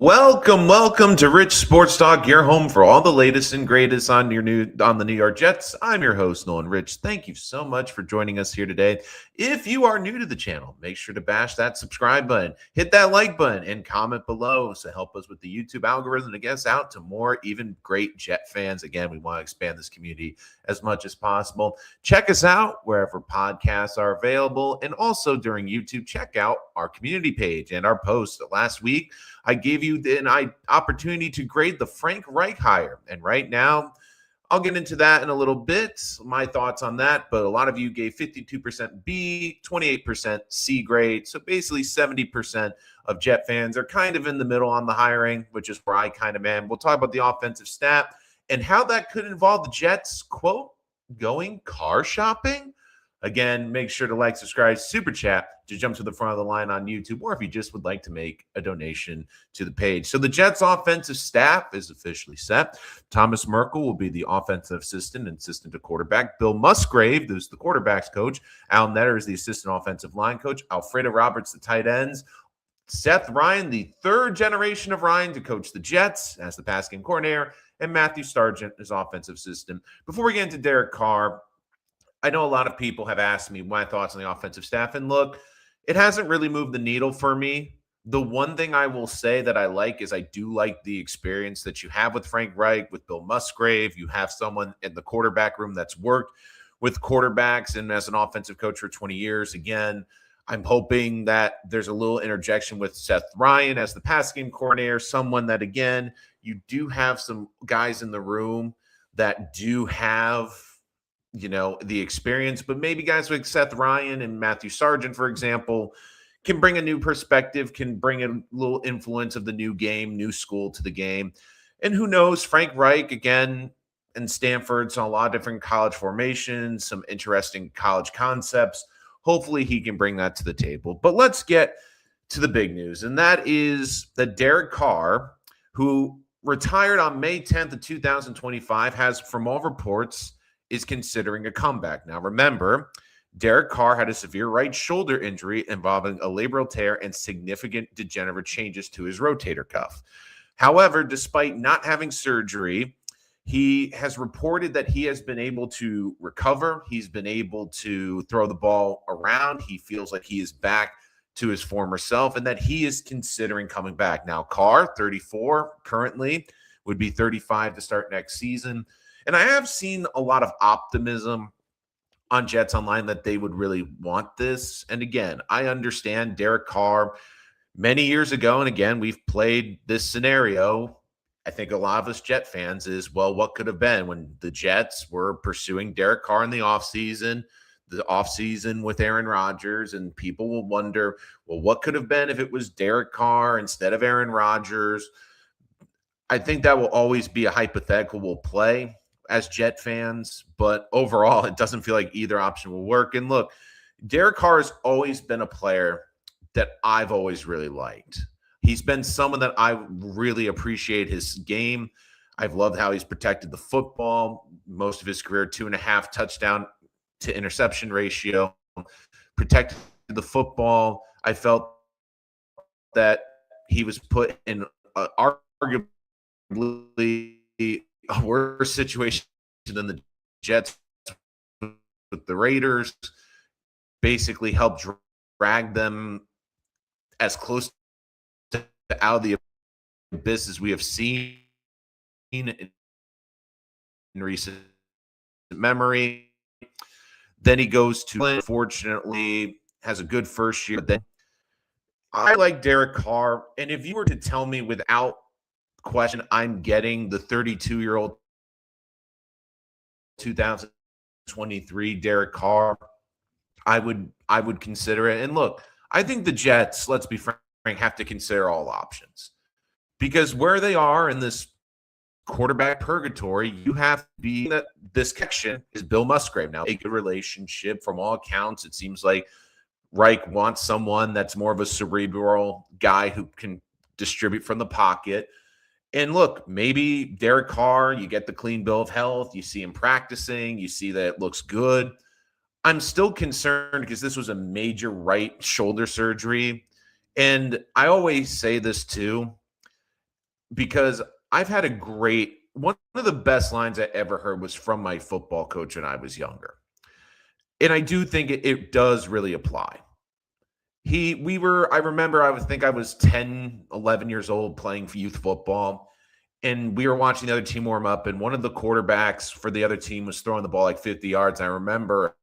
Welcome to Rich Sports Talk, your home for all the latest and greatest on the New York Jets. I'm your host, Nolan Rich. Thank you so much for joining us here today. If you are new to the channel, make sure to bash that subscribe button, hit that like button, and comment below to help us with the YouTube algorithm to get us out to more even great Jet fans. Again, we want to expand this community as much as possible. Check us out wherever podcasts are available, and also during YouTube, check out our community page and our post. Last week, I gave you an opportunity to grade the Frank Reich hire. And right now, I'll get into that in a little bit, my thoughts on that. But a lot of you gave 52% B, 28% C grade. So basically 70% of Jet fans are kind of in the middle on the hiring, which is where I kind of am. We'll talk about the offensive stat and how that could involve the Jets, quote, going car shopping. Again, make sure to like, subscribe, super chat to jump to the front of the line on YouTube, or if you just would like to make a donation to the page. So the Jets offensive staff is officially set. Thomas Merkel will be the offensive assistant and assistant to quarterback. Bill Musgrave, who's the quarterback's coach. Al Netter is the assistant offensive line coach. Alfredo Roberts, the tight ends. Seth Ryan, the third generation of Ryan to coach the Jets as the pass game coordinator. And Matthew Sargent is offensive assistant. Before we get into Derek Carr, I know a lot of people have asked me my thoughts on the offensive staff, and look, it hasn't really moved the needle for me. The one thing I will say that I like is I do like the experience that you have with Frank Reich, with Bill Musgrave. You have someone in the quarterback room that's worked with quarterbacks and as an offensive coach for 20 years. Again, I'm hoping that there's a little interjection with Seth Ryan as the pass game coordinator, someone that, again, you do have some guys in the room that do have the experience, but maybe guys like Seth Ryan and Matthew Sargent, for example, can bring a new perspective, can bring a little influence of the new game, new school to the game. And who knows, Frank Reich, again, in Stanford, saw a lot of different college formations, some interesting college concepts. Hopefully he can bring that to the table. But let's get to the big news, and that is that Derek Carr, who retired on May 10th of 2025, has, from all reports, is considering a comeback. Now, remember, Derek Carr had a severe right shoulder injury involving a labral tear and significant degenerative changes to his rotator cuff. However, despite not having surgery, he has reported that he has been able to recover. He's been able to throw the ball around. He feels like he is back to his former self and that he is considering coming back. Now, Carr, 34 currently, would be 35 to start next season. And I have seen a lot of optimism on Jets Online that they would really want this. And again, I understand Derek Carr many years ago, and again, we've played this scenario. I think a lot of us Jet fans is, well, what could have been when the Jets were pursuing Derek Carr in the offseason with Aaron Rodgers, and people will wonder, well, what could have been if it was Derek Carr instead of Aaron Rodgers? I think that will always be a hypothetical we'll play as Jet fans, but overall, it doesn't feel like either option will work. And look, Derek Carr has always been a player that I've always really liked. He's been someone that I really appreciate his game. I've loved how he's protected the football. Most of his career, 2.5 touchdown to interception ratio, protected the football. I felt that he was put in arguably a worse situation than the Jets with the Raiders, basically helped drag them as close to out of the abyss as we have seen in recent memory. Then he goes to, unfortunately, has a good first year. Then I like Derek Carr, and if you were to tell me without question I'm getting the 32-year-old 2023 Derek Carr, I would consider it. And look, I think the Jets, let's be frank, have to consider all options, because where they are in this quarterback purgatory, you have to be that this connection is Bill Musgrave. Now, a good relationship from all accounts. It seems like Reich wants someone that's more of a cerebral guy who can distribute from the pocket. And look, maybe Derek Carr, you get the clean bill of health, you see him practicing, you see that it looks good. I'm still concerned because this was a major right shoulder surgery. And I always say this too. because I've had a great one of the best lines I ever heard was from my football coach when I was younger. And I do think it does really apply. I remember I was 10, 11 years old playing for youth football. And we were watching the other team warm up, and one of the quarterbacks for the other team was throwing the ball like 50 yards. I remember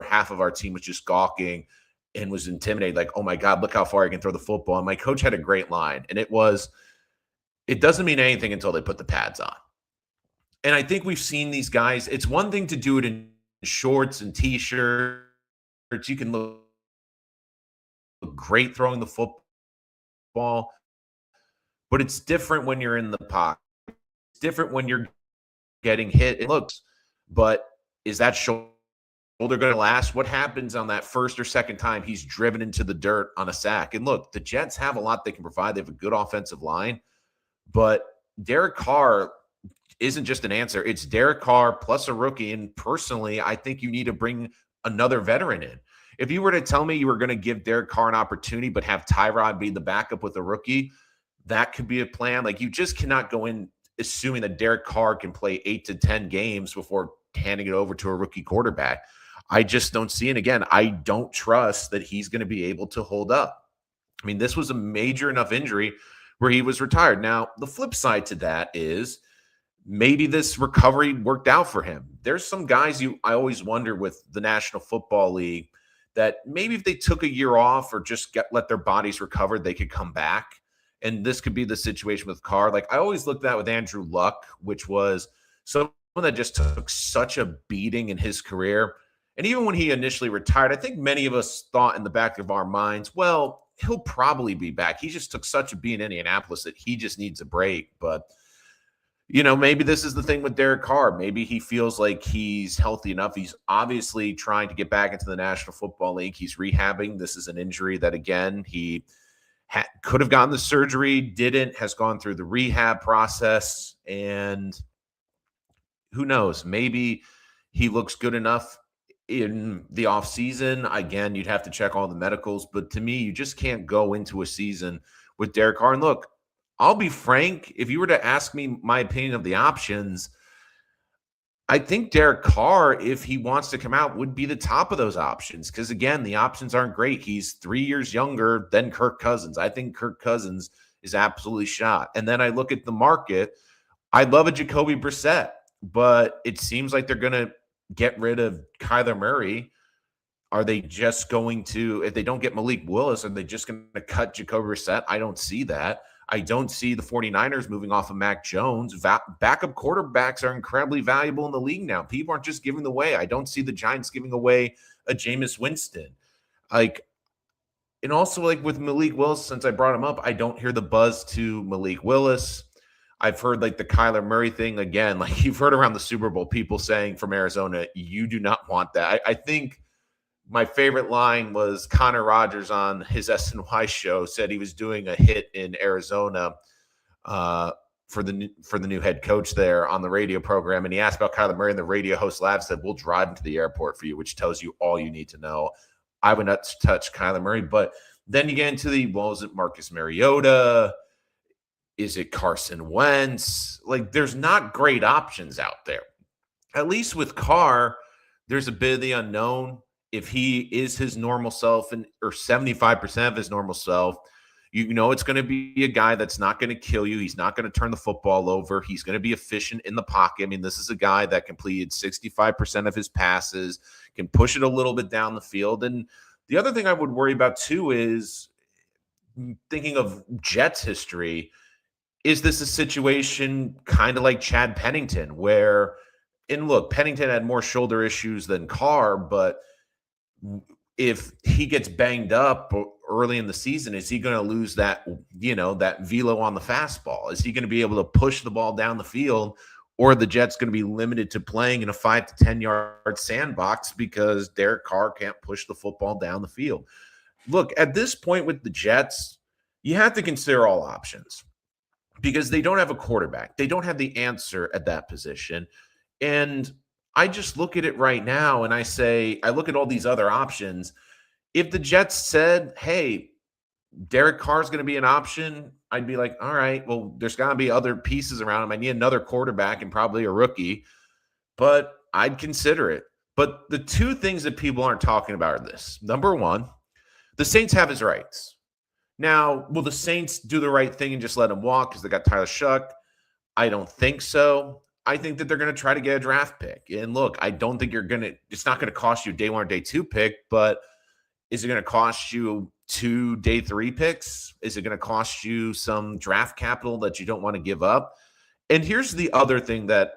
half of our team was just gawking and was intimidated, like, oh my God, look how far I can throw the football. And my coach had a great line, and it doesn't mean anything until they put the pads on. And I think we've seen these guys. It's one thing to do it in shorts and t-shirts. You can look great throwing the football, but it's different when you're in the pocket. It's different when you're getting hit. It looks, but is that shoulder going to last? What happens on that first or second time he's driven into the dirt on a sack? And look, the Jets have a lot they can provide. They have a good offensive line, but Derek Carr isn't just an answer. It's Derek Carr plus a rookie. And personally, I think you need to bring another veteran in. If you were to tell me you were going to give Derek Carr an opportunity, but have Tyrod be the backup with a rookie, that could be a plan. Like, you just cannot go in assuming that Derek Carr can play 8 to 10 games before handing it over to a rookie quarterback. I just don't see it. Again, I don't trust that he's going to be able to hold up. I mean, this was a major enough injury where he was retired. Now, the flip side to that is maybe this recovery worked out for him. There's some guys I always wonder with the National Football League that maybe if they took a year off or just let their bodies recover, they could come back. And this could be the situation with Carr. Like, I always looked at that with Andrew Luck, which was someone that just took such a beating in his career. And even when he initially retired, I think many of us thought in the back of our minds, well, he'll probably be back. He just took such a beat in Indianapolis that he just needs a break. But, maybe this is the thing with Derek Carr. Maybe he feels like he's healthy enough. He's obviously trying to get back into the National Football League. He's rehabbing. This is an injury that, again, he could have gotten the surgery, didn't, has gone through the rehab process. And who knows, maybe he looks good enough in the offseason. Again, you'd have to check all the medicals. But to me, you just can't go into a season with Derek Carr. And look, I'll be frank, if you were to ask me my opinion of the options, I think Derek Carr, if he wants to come out, would be the top of those options. Because, again, the options aren't great. He's 3 years younger than Kirk Cousins. I think Kirk Cousins is absolutely shot. And then I look at the market. I love a Jacoby Brissett, but it seems like they're going to get rid of Kyler Murray. Are they just going to, if they don't get Malik Willis, are they just going to cut Jacoby Brissett? I don't see that. I don't see the 49ers moving off of Mac Jones. Backup quarterbacks are incredibly valuable in the league now. People aren't just giving away. I don't see the Giants giving away a Jameis Winston. And also, with Malik Willis, since I brought him up, I don't hear the buzz to Malik Willis. I've heard the Kyler Murray thing again. You've heard around the Super Bowl, people saying from Arizona, you do not want that. I think my favorite line was Connor Rogers on his SNY show said he was doing a hit in Arizona for the new head coach there on the radio program. And he asked about Kyler Murray, and the radio host laughed, said, we'll drive him to the airport for you, which tells you all you need to know. I would not touch Kyler Murray. But then you get into was it Marcus Mariota? Is it Carson Wentz? There's not great options out there. At least with Carr, there's a bit of the unknown. If he is his normal self or 75% of his normal self, it's going to be a guy that's not going to kill you. He's not going to turn the football over. He's going to be efficient in the pocket. I mean, this is a guy that completed 65% of his passes, can push it a little bit down the field. And the other thing I would worry about too is thinking of Jets history. Is this a situation kind of like Chad Pennington where, and look, Pennington had more shoulder issues than Carr, but if he gets banged up early in the season, is he going to lose that velo on the fastball? Is he going to be able to push the ball down the field, or are the Jets going to be limited to playing in a 5 to 10 yard sandbox because Derek Carr can't push the football down the field? Look, at this point with the Jets, you have to consider all options because they don't have a quarterback. They don't have the answer at that position. And I just look at it right now and I look at all these other options. If the Jets said, hey, Derek Carr is going to be an option, I'd be like, all right, well, there's got to be other pieces around him. I need another quarterback and probably a rookie, but I'd consider it. But the two things that people aren't talking about are this. Number one, the Saints have his rights. Now, will the Saints do the right thing and just let him walk because they got Tyler Shuck? I don't think so. I think that they're going to try to get a draft pick. And look, I don't think it's not going to cost you a day one or day two pick, but is it going to cost you 2 day 3 picks? Is it going to cost you some draft capital that you don't want to give up? And here's the other thing that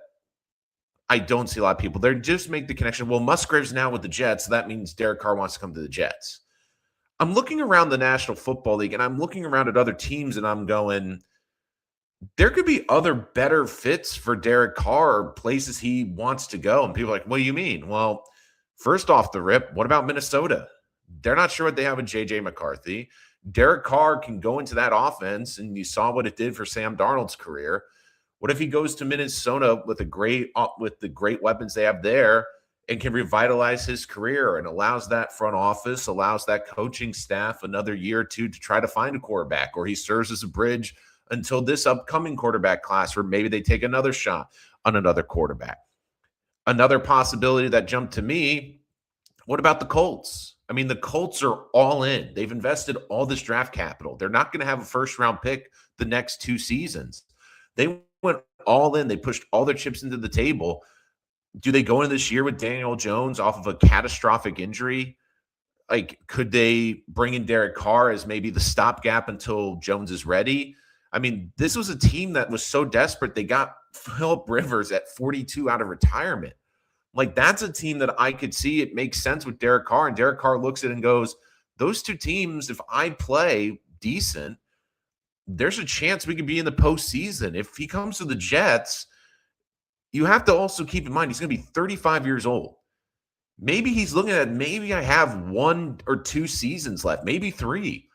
I don't see a lot of people. They just make the connection. Well, Musgrave's now with the Jets. So that means Derek Carr wants to come to the Jets. I'm looking around the National Football League and I'm looking around at other teams and I'm going, there could be other better fits for Derek Carr, places he wants to go. And people are like, what do you mean? Well, first off the rip, what about Minnesota? They're not sure what they have with J.J. McCarthy. Derek Carr can go into that offense, and you saw what it did for Sam Darnold's career. What if he goes to Minnesota with the great weapons they have there and can revitalize his career and allows that front office, allows that coaching staff another year or two to try to find a quarterback, or he serves as a bridge until this upcoming quarterback class where maybe they take another shot on another quarterback. Another possibility that jumped to me, what about the Colts? I mean, the Colts are all in. They've invested all this draft capital. They're not going to have a first-round pick the next 2 seasons. They went all in. They pushed all their chips into the table. Do they go into this year with Daniel Jones off of a catastrophic injury? Like, could they bring in Derek Carr as maybe the stopgap until Jones is ready? I mean, this was a team that was so desperate, they got Phillip Rivers at 42 out of retirement. Like, that's a team that I could see it makes sense with Derek Carr. And Derek Carr looks at it and goes, those 2 teams, if I play decent, there's a chance we could be in the postseason. If he comes to the Jets, you have to also keep in mind he's going to be 35 years old. Maybe he's looking at, maybe I have 1 or 2 seasons left, maybe 3.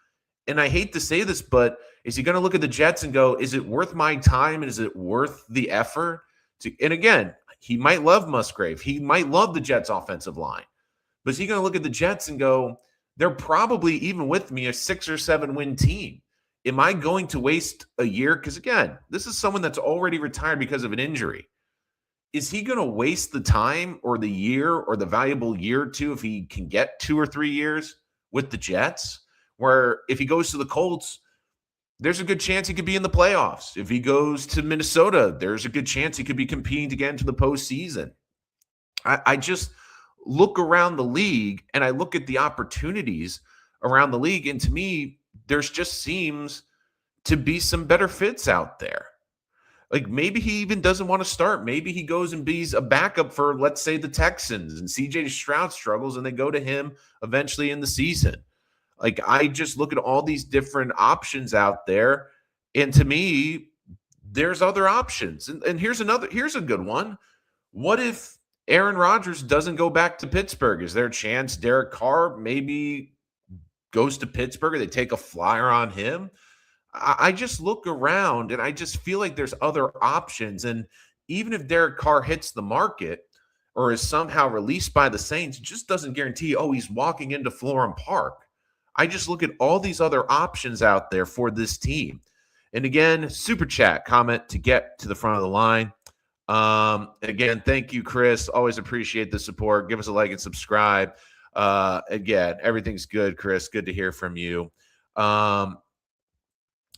And I hate to say this, but is he going to look at the Jets and go, is it worth my time? And is it worth the effort? And again, he might love Musgrave. He might love the Jets offensive line. But is he going to look at the Jets and go, they're probably, even with me, a 6 or 7 win team. Am I going to waste a year? Because again, this is someone that's already retired because of an injury. Is he going to waste the time or the year or the valuable year or 2 if he can get 2 or 3 years with the Jets? Where if he goes to the Colts, there's a good chance he could be in the playoffs. If he goes to Minnesota, there's a good chance he could be competing to get into the postseason. I just look around the league and I look at the opportunities around the league. And to me, there's just seems to be some better fits out there. Like, maybe he even doesn't want to start. Maybe he goes and be a backup for, let's say, the Texans, and CJ Stroud struggles and they go to him eventually in the season. Like, I just look at all these different options out there. And to me, there's other options. And here's a good one. What if Aaron Rodgers doesn't go back to Pittsburgh? Is there a chance Derek Carr maybe goes to Pittsburgh or they take a flyer on him? I just look around and I just feel like there's other options. And even if Derek Carr hits the market or is somehow released by the Saints, it just doesn't guarantee, he's walking into Florham Park. I just look at all these other options out there for this team. And again, super chat comment to get to the front of the line. Again, thank you, Chris. Always appreciate the support. Give us a like and subscribe. Again, everything's good, Chris. Good to hear from you.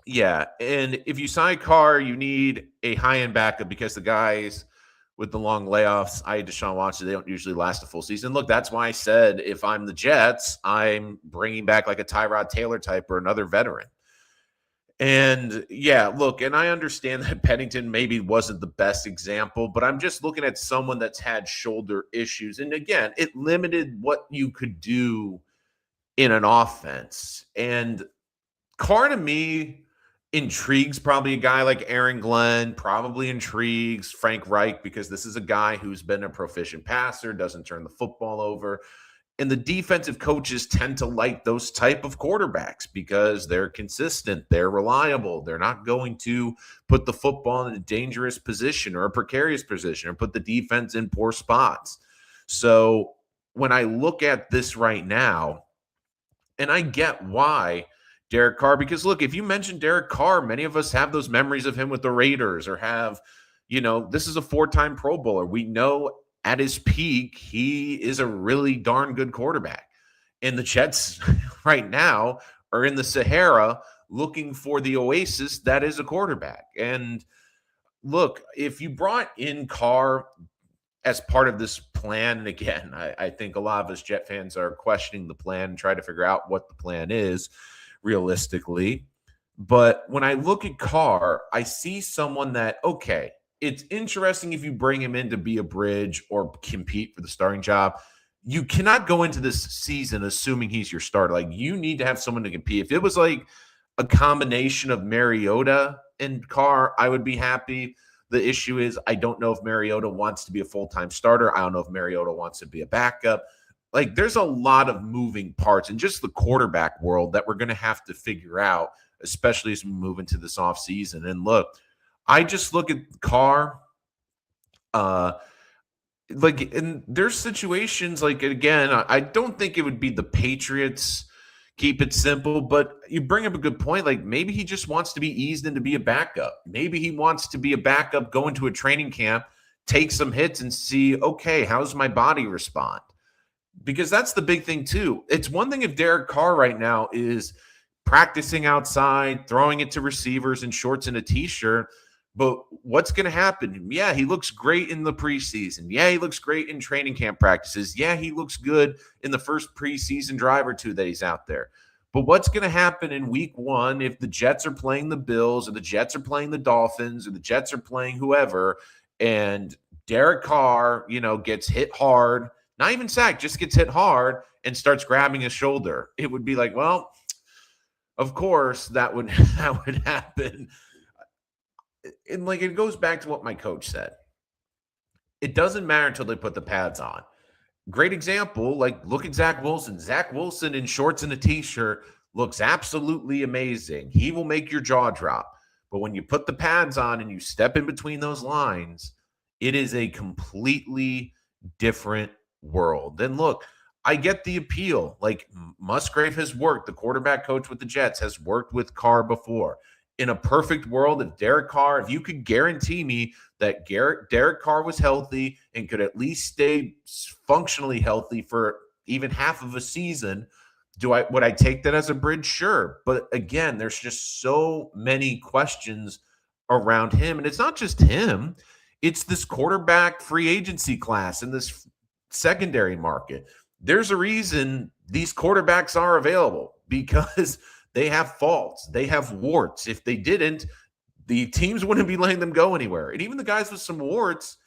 Yeah, and if you sign Carr, you need a high-end backup because the guys with the long layoffs, Deshaun Watson, they don't usually last a full season. Look, that's why I said if I'm the Jets, I'm bringing back like a Tyrod Taylor type or another veteran. And yeah, look, and I understand that Pennington maybe wasn't the best example, but I'm just looking at someone that's had shoulder issues. And again, it limited what you could do in an offense. And Carr, to me, intrigues probably a guy like Aaron Glenn, probably intrigues Frank Reich, because this is a guy who's been a proficient passer, doesn't turn the football over. And the defensive coaches tend to like those type of quarterbacks because they're consistent, they're reliable, they're not going to put the football in a dangerous position or a precarious position or put the defense in poor spots. So when I look at this right now, and I get why Derek Carr, because look, if you mention Derek Carr, many of us have those memories of him with the Raiders or have, this is a 4-time Pro Bowler. We know at his peak, he is a really darn good quarterback. And the Jets right now are in the Sahara looking for the oasis that is a quarterback. And look, if you brought in Carr as part of this plan, and again, I think a lot of us Jet fans are questioning the plan and try to figure out what the plan is realistically. But when I look at Carr, I see someone that, okay, it's interesting if you bring him in to be a bridge or compete for the starting job. You cannot go into this season assuming he's your starter. Like, you need to have someone to compete. If it was like a combination of Mariota and Carr, I would be happy. The issue is I don't know if Mariota wants to be a full-time starter. I don't know if Mariota wants to be a backup. Like, there's a lot of moving parts in just the quarterback world that we're going to have to figure out, especially as we move into this offseason. And look, I just look at Carr, and there's situations like, again, I don't think it would be the Patriots. Keep it simple, but you bring up a good point. Like, maybe he just wants to be eased in to be a backup. Maybe he wants to be a backup, go into a training camp, take some hits and see, okay, how's my body respond? Because that's the big thing too. It's one thing if Derek Carr right now is practicing outside, throwing it to receivers in shorts and a t-shirt, but what's going to happen? Yeah, he looks great in the preseason. Yeah, he looks great in training camp practices. Yeah, he looks good in the first preseason drive or two that he's out there. But what's going to happen in week 1 if the Jets are playing the Bills or the Jets are playing the Dolphins or the Jets are playing whoever, and Derek Carr, gets hit hard, not even sacked, just gets hit hard and starts grabbing his shoulder? It would be like, well, of course that would happen. And like, it goes back to what my coach said. It doesn't matter until they put the pads on. Great example, like, look at Zach Wilson. Zach Wilson in shorts and a t-shirt looks absolutely amazing. He will make your jaw drop. But when you put the pads on and you step in between those lines, it is a completely different world. Then look, I get the appeal. Like, Musgrave has worked. The quarterback coach with the Jets has worked with Carr before. In a perfect world, if you could guarantee me that Derek Carr was healthy and could at least stay functionally healthy for even half of a season, would I take that as a bridge? Sure. But again, there's just so many questions around him. And it's not just him. It's this quarterback free agency class and this secondary market. There's a reason these quarterbacks are available, because they have faults. They have warts. If they didn't, the teams wouldn't be letting them go anywhere. And even the guys with some warts,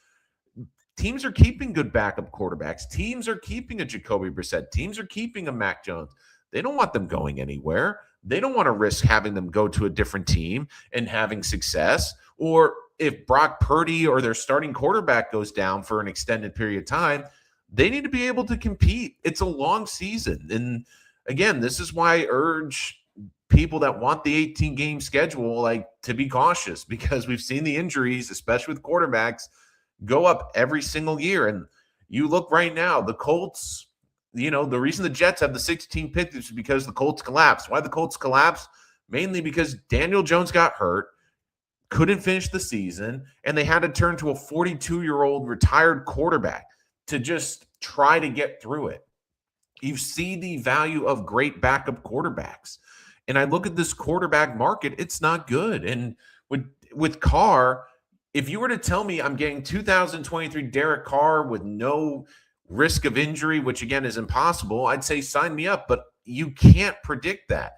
teams are keeping good backup quarterbacks. Teams are keeping a Jacoby Brissett. Teams are keeping a Mac Jones. They don't want them going anywhere. They don't want to risk having them go to a different team and having success. Or if Brock Purdy or their starting quarterback goes down for an extended period of time, they need to be able to compete. It's a long season. And again, this is why I urge people that want the 18-game schedule, like, to be cautious, because we've seen the injuries, especially with quarterbacks, go up every single year. And you look right now, the Colts, the reason the Jets have the 16 pick is because the Colts collapsed. Why the Colts collapsed? Mainly because Daniel Jones got hurt, couldn't finish the season, and they had to turn to a 42-year-old retired quarterback to just try to get through it. You see the value of great backup quarterbacks. And I look at this quarterback market, it's not good. And with Carr, if you were to tell me I'm getting 2023 Derek Carr with no risk of injury, which again is impossible, I'd say sign me up. But you can't predict that.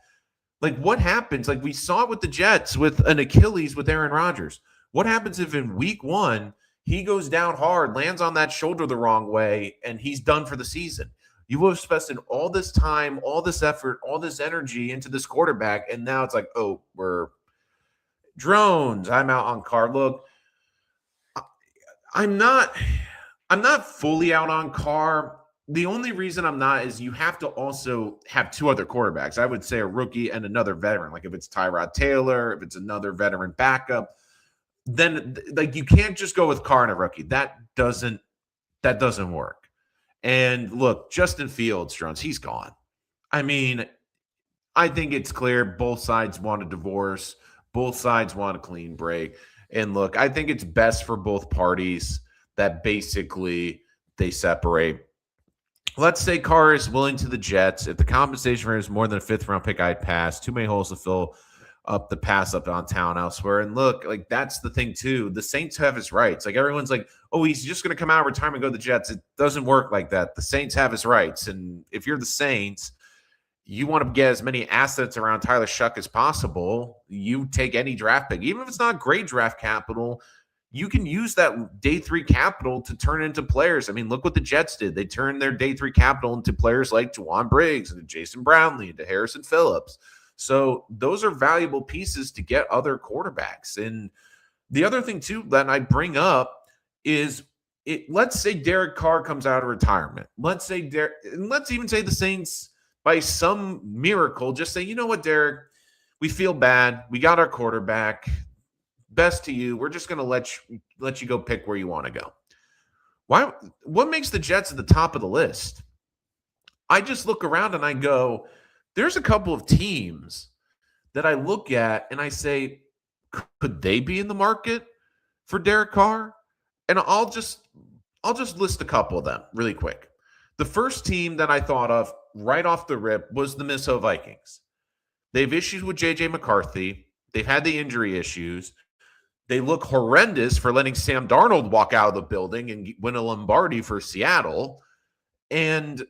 Like, what happens? Like, we saw it with the Jets with an Achilles with Aaron Rodgers. What happens if in week 1 he goes down hard, lands on that shoulder the wrong way, and he's done for the season? You have invested all this time, all this effort, all this energy into this quarterback, and now it's like, oh, we're drones. I'm out on Carr. Look, I'm not fully out on Carr. The only reason I'm not is you have to also have 2 other quarterbacks. I would say a rookie and another veteran. Like, if it's Tyrod Taylor, if it's another veteran backup, then like, you can't just go with Carr and a rookie. That doesn't work. And look, Justin Fields, Jones, he's gone. I mean, I think it's clear both sides want a divorce. Both sides want a clean break. And look, I think it's best for both parties that basically they separate. Let's say Carr is willing to the Jets. If the compensation for him is more than a fifth round pick, I'd pass. Too many holes to fill up the pass up downtown elsewhere. And look, like that's the thing too. The Saints have his rights. Like everyone's like, oh, he's just going to come out of retirement and go to the Jets. It doesn't work like that. The Saints have his rights. And if you're the Saints, you want to get as many assets around Tyler Shuck as possible. You take any draft pick, even if it's not great draft capital, you can use that day three capital to turn into players. I mean, look what the Jets did. They turned their day three capital into players like Juwan Briggs and Jason Brownlee and Harrison Phillips. So those are valuable pieces to get other quarterbacks. And the other thing too that I bring up is let's say Derek Carr comes out of retirement. Let's even say the Saints by some miracle just say, you know what, Derek, we feel bad. We got our quarterback. Best to you. We're just going to let you go pick where you want to go. Why? What makes the Jets at the top of the list? I just look around and I go, there's a couple of teams that I look at and I say, could they be in the market for Derek Carr? And I'll just list a couple of them really quick. The first team that I thought of right off the rip was the Minnesota Vikings. They have issues with J.J. McCarthy. They've had the injury issues. They look horrendous for letting Sam Darnold walk out of the building and win a Lombardi for Seattle. And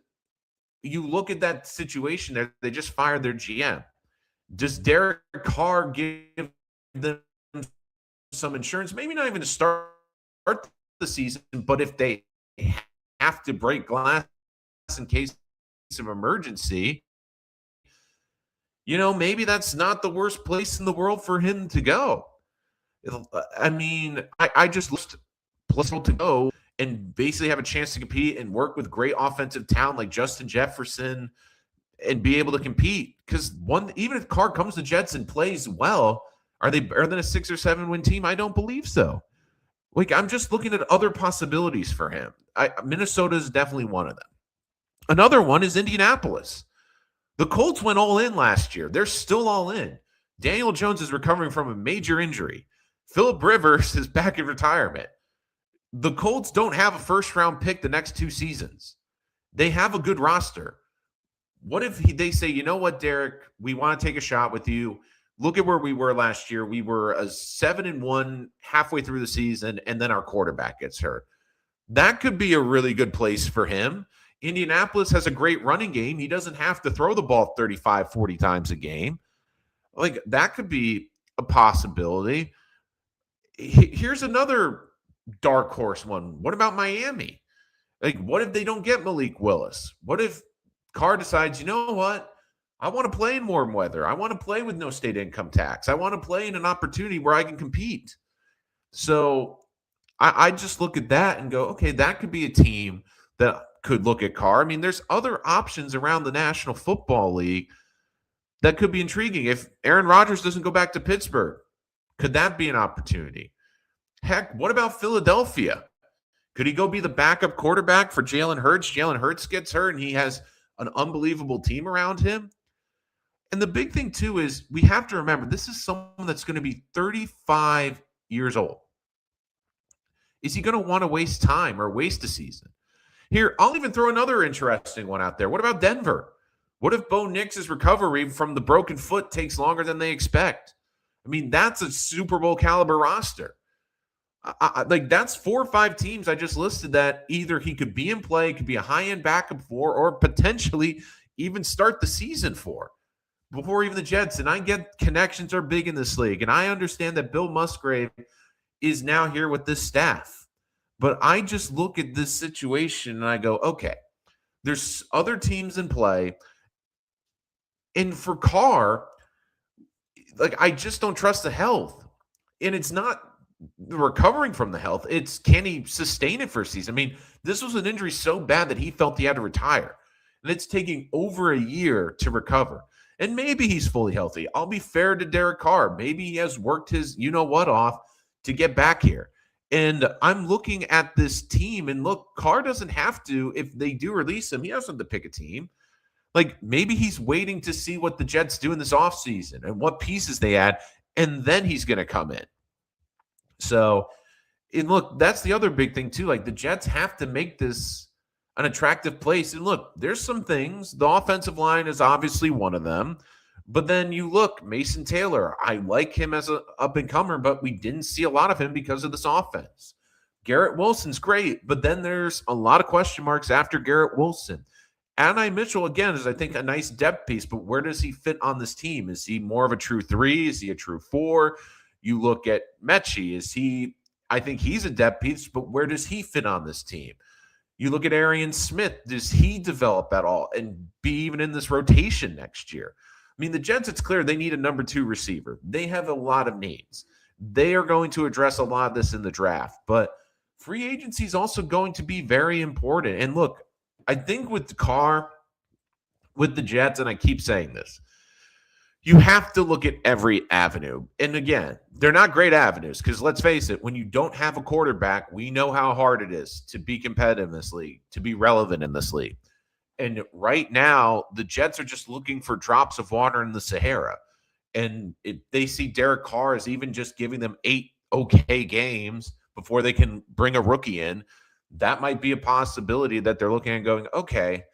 you look at that situation there, they just fired their GM. Does Derek Carr give them some insurance? Maybe not even to start the season, but if they have to break glass in case of emergency, maybe that's not the worst place in the world for him to go. I mean, I just looked to go and basically have a chance to compete and work with great offensive talent like Justin Jefferson and be able to compete. Because even if Carr comes to Jets and plays well, are they better than a 6 or 7 win team? I don't believe so. Like, I'm just looking at other possibilities for him. Minnesota is definitely one of them. Another one is Indianapolis. The Colts went all in last year. They're still all in. Daniel Jones is recovering from a major injury. Phillip Rivers is back in retirement. The Colts don't have a first-round pick the next 2 seasons. They have a good roster. What if they say, you know what, Derek, we want to take a shot with you. Look at where we were last year. We were a 7-1 halfway through the season, and then our quarterback gets hurt. That could be a really good place for him. Indianapolis has a great running game. He doesn't have to throw the ball 35, 40 times a game. Like, that could be a possibility. Here's another dark horse one. What about Miami? Like, what if they don't get Malik Willis? What if Carr decides, you know what? I want to play in warm weather. I want to play with no state income tax. I want to play in an opportunity where I can compete. So I just look at that and go, okay, that could be a team that could look at Carr. I mean, there's other options around the National Football League that could be intriguing. If Aaron Rodgers doesn't go back to Pittsburgh, could that be an opportunity? Heck, what about Philadelphia? Could he go be the backup quarterback for Jalen Hurts? Jalen Hurts gets hurt and he has an unbelievable team around him. And the big thing, too, is we have to remember this is someone that's going to be 35 years old. Is he going to want to waste time or waste a season? Here, I'll even throw another interesting one out there. What about Denver? What if Bo Nix's recovery from the broken foot takes longer than they expect? I mean, that's a Super Bowl caliber roster. Like, that's 4 or 5 teams I just listed that either he could be in play, could be a high-end backup for, or potentially even start the season for before even the Jets. And I get connections are big in this league, and I understand that Bill Musgrave is now here with this staff. But I just look at this situation and I go, okay, there's other teams in play. And for Carr, like, I just don't trust the health. And it's not recovering from the health. It's can he sustain it for a season? I mean, this was an injury so bad that he felt he had to retire. And it's taking over a year to recover. And maybe he's fully healthy. I'll be fair to Derek Carr. Maybe he has worked his you-know-what off to get back here. And I'm looking at this team, and look, Carr doesn't have to, if they do release him, he doesn't have to pick a team. Like maybe he's waiting to see what the Jets do in this offseason and what pieces they add, and then he's going to come in. So, and look, that's the other big thing too. Like the Jets have to make this an attractive place. And look, there's some things. The offensive line is obviously one of them. But then you look, Mason Taylor, I like him as an up and comer, but we didn't see a lot of him because of this offense. Garrett Wilson's great, but then there's a lot of question marks after Garrett Wilson. Adonai Mitchell, again, is I think a nice depth piece, but where does he fit on this team? Is he more of a true 3? Is he a true 4? You look at Mechie. Is he I think he's a depth piece, but where does he fit on this team? You look at Arian Smith. Does he develop at all and be even in this rotation next year? I mean, the Jets, it's clear they need a number 2 receiver. They have a lot of needs. They are going to address a lot of this in the draft, but free agency is also going to be very important. And look, I think with Carr, with the Jets, and I keep saying this, you have to look at every avenue. And again, they're not great avenues because let's face it, when you don't have a quarterback, we know how hard it is to be competitive in this league, to be relevant in this league. And right now, the Jets are just looking for drops of water in the Sahara. And they see Derek Carr as even just giving them 8 okay games before they can bring a rookie in. That might be a possibility that they're looking at going, okay,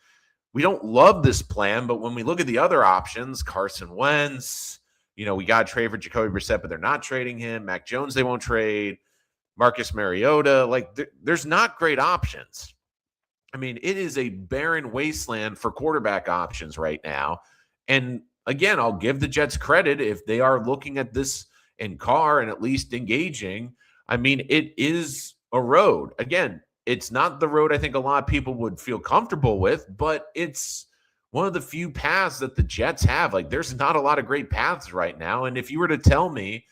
we don't love this plan, but when we look at the other options, Carson Wentz, we got to trade for Jacoby Brissett, but they're not trading him. Mac Jones, they won't trade. Marcus Mariota, there's not great options. I mean, it is a barren wasteland for quarterback options right now. And again, I'll give the Jets credit if they are looking at this in Carr and at least engaging. I mean, it is a road. Again, it's not the road I think a lot of people would feel comfortable with, but it's one of the few paths that the Jets have. Like, there's not a lot of great paths right now. And if you were to tell me,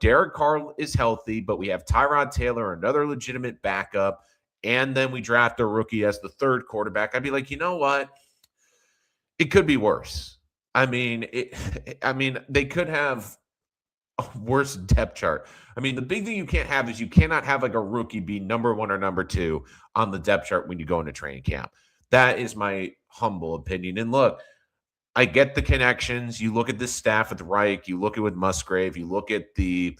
Derek Carr is healthy, but we have Tyrod Taylor, another legitimate backup, and then we draft a rookie as the 3rd quarterback, I'd be like, you know what? It could be worse. I mean, they could have a worse depth chart. I mean, the big thing you can't have is you cannot have like a rookie be number 1 or number 2 on the depth chart when you go into training camp. That is my humble opinion. And look, I get the connections. You look at this staff with Reich, you look at with Musgrave, you look at the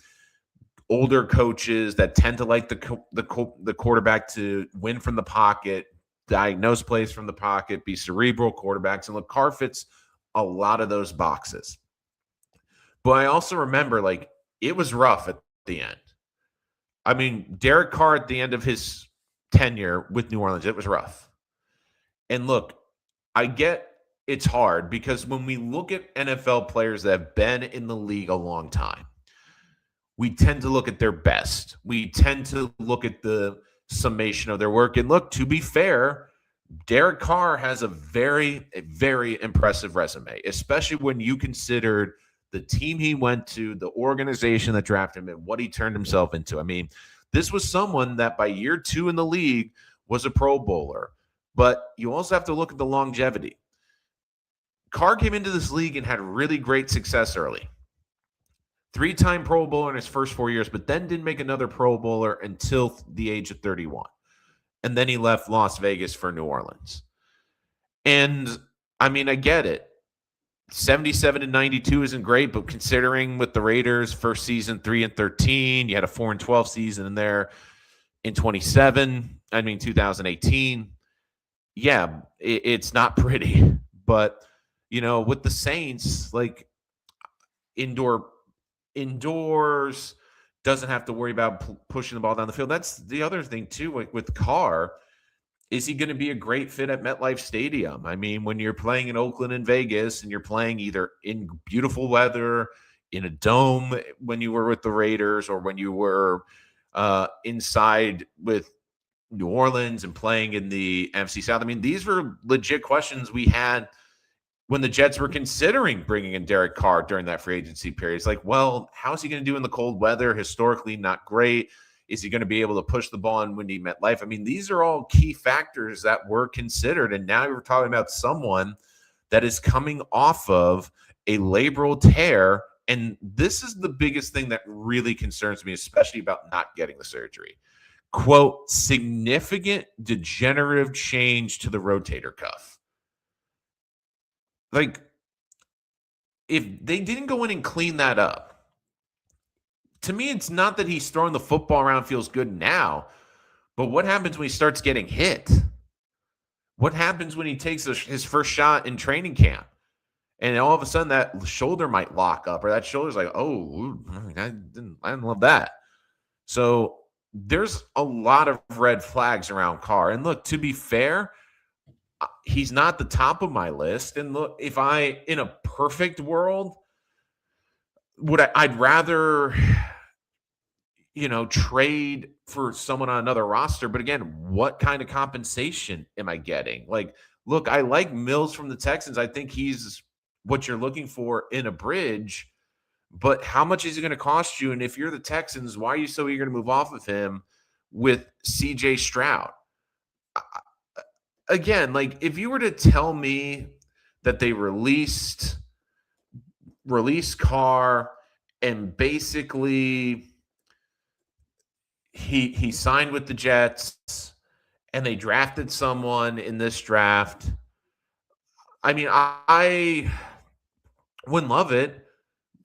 older coaches that tend to like the quarterback to win from the pocket, diagnose plays from the pocket, be cerebral quarterbacks. And look, Carr fits a lot of those boxes. But I also remember, it was rough at the end. I mean, Derek Carr at the end of his tenure with New Orleans, it was rough. And look, I get it's hard because when we look at NFL players that have been in the league a long time, we tend to look at their best. We tend to look at the summation of their work. And look, to be fair, Derek Carr has a very, very impressive resume, especially when you considered the team he went to, the organization that drafted him, and what he turned himself into. I mean, this was someone that by year 2 in the league was a Pro Bowler. But you also have to look at the longevity. Carr came into this league and had really great success early. 3-time Pro Bowler in his first 4 years, but then didn't make another Pro Bowler until the age of 31. And then he left Las Vegas for New Orleans. And, I mean, I get it. 77-92 isn't great, but considering with the Raiders, first season 3-13, you had a 4-12 season in there in 2018. Yeah, it's not pretty. But, with the Saints, indoors, doesn't have to worry about pushing the ball down the field. That's the other thing, too, with Carr. Is he going to be a great fit at MetLife Stadium? I mean, when you're playing in Oakland and Vegas and you're playing either in beautiful weather, in a dome when you were with the Raiders, or when you were inside with New Orleans and playing in the NFC South. I mean, these were legit questions we had when the Jets were considering bringing in Derek Carr during that free agency period. It's like, well, how's he going to do in the cold weather? Historically, not great. Is he going to be able to push the ball in windy MetLife? I mean, these are all key factors that were considered. And now we're talking about someone that is coming off of a labral tear. And this is the biggest thing that really concerns me, especially about not getting the surgery. Quote, significant degenerative change to the rotator cuff. Like, if they didn't go in and clean that up, to me, it's not that he's throwing the football around feels good now, but what happens when he starts getting hit? What happens when he takes his first shot in training camp? And all of a sudden that shoulder might lock up, or that shoulder's like, oh, I didn't love that. So there's a lot of red flags around Carr. And look, to be fair, he's not the top of my list. And look, if I, in a perfect world, I'd rather, trade for someone on another roster. But again, what kind of compensation am I getting? Like, look, I like Mills from the Texans. I think he's what you're looking for in a bridge. But how much is it going to cost you? And if you're the Texans, why are you so eager to move off of him with CJ Stroud? Again, like, if you were to tell me that they released Carr and basically he signed with the Jets and they drafted someone in this draft, I mean, I wouldn't love it.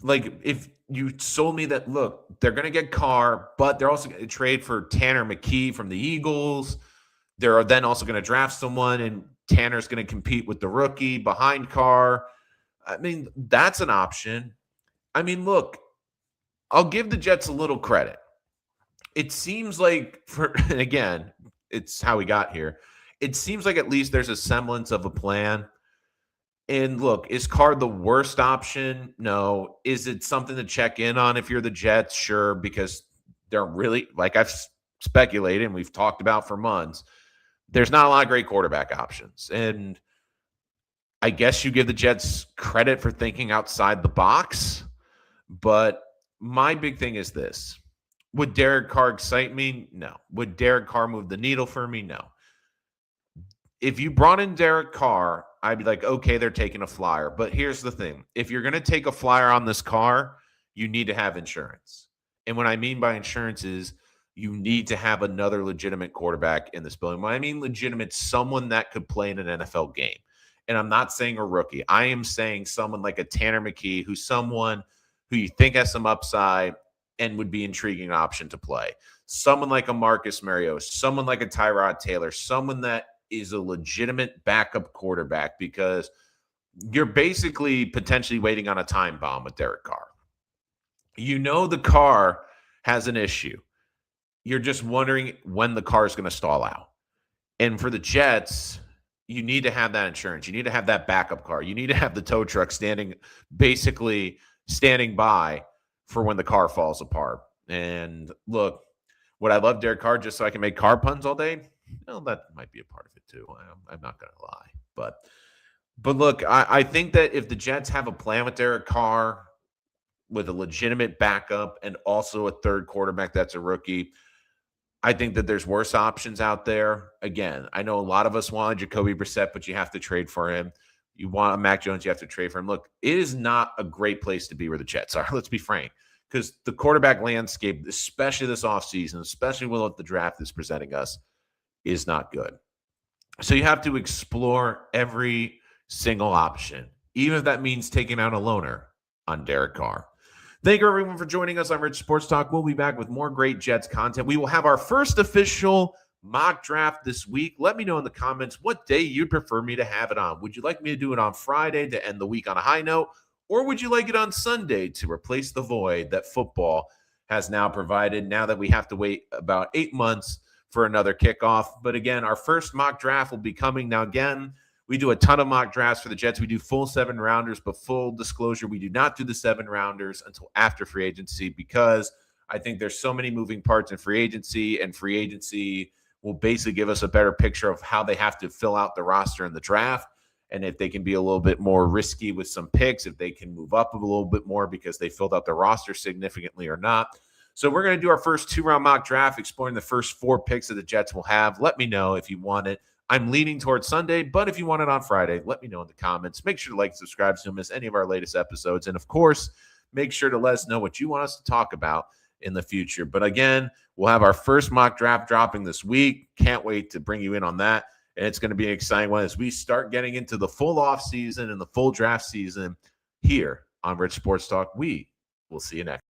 Like, if you sold me that, look, they're going to get Carr, but they're also going to trade for Tanner McKee from the Eagles. They're then also going to draft someone, and Tanner's going to compete with the rookie behind Carr. I mean, that's an option. I mean, look, I'll give the Jets a little credit. It seems like, and again, it's how we got here. It seems like at least there's a semblance of a plan. And look, is Carr the worst option? No. Is it something to check in on if you're the Jets? Sure, because they're really, like I've speculated and we've talked about for months, there's not a lot of great quarterback options. And I guess you give the Jets credit for thinking outside the box. But my big thing is this. Would Derek Carr excite me? No. Would Derek Carr move the needle for me? No. If you brought in Derek Carr, I'd be like, okay, they're taking a flyer. But here's the thing. If you're going to take a flyer on this car, you need to have insurance. And what I mean by insurance is you need to have another legitimate quarterback in this building. When I mean legitimate, someone that could play in an NFL game. And I'm not saying a rookie. I am saying someone like a Tanner McKee, who's someone who you think has some upside and would be an intriguing option to play. Someone like a Marcus Mariota, someone like a Tyrod Taylor, someone that is a legitimate backup quarterback, because you're basically potentially waiting on a time bomb with Derek Carr. The car has an issue. You're just wondering when the car is going to stall out. And for the Jets, you need to have that insurance. You need to have that backup car. You need to have the tow truck standing by for when the car falls apart. And look, would I love Derek Carr just so I can make car puns all day? Well, that might be a part of it too. I'm not going to lie. But look, I think that if the Jets have a plan with Derek Carr, with a legitimate backup and also a third quarterback that's a rookie, I think that there's worse options out there. Again, I know a lot of us wanted Jacoby Brissett, but you have to trade for him. You want a Mac Jones, you have to trade for him. Look, it is not a great place to be where the Jets are. Let's be frank. Because the quarterback landscape, especially this offseason, especially with what the draft is presenting us, is not good. So you have to explore every single option, even if that means taking out a loaner on Derek Carr. Thank you, everyone, for joining us on Rich Sports Talk. We'll be back with more great Jets content. We will have our first official mock draft this week. Let me know in the comments what day you'd prefer me to have it on. Would you like me to do it on Friday to end the week on a high note, or would you like it on Sunday to replace the void that football has now provided, now that we have to wait about 8 months for another kickoff? But again, our first mock draft will be coming. Now, again, we do a ton of mock drafts for the Jets. We do full 7-rounders, but full disclosure, we do not do the 7-rounders until after free agency, because I think there's so many moving parts in free agency, and free agency will basically give us a better picture of how they have to fill out the roster in the draft, and if they can be a little bit more risky with some picks, if they can move up a little bit more because they filled out the roster significantly or not. So we're going to do our first 2-round mock draft, exploring the first 4 picks that the Jets will have. Let me know if you want it. I'm leaning towards Sunday, but if you want it on Friday, let me know in the comments. Make sure to like, subscribe so you don't miss any of our latest episodes. And, of course, make sure to let us know what you want us to talk about in the future. But, again, we'll have our first mock draft dropping this week. Can't wait to bring you in on that. and it's going to be an exciting one as we start getting into the full off season and the full draft season here on Rich Sports Talk. We will see you next.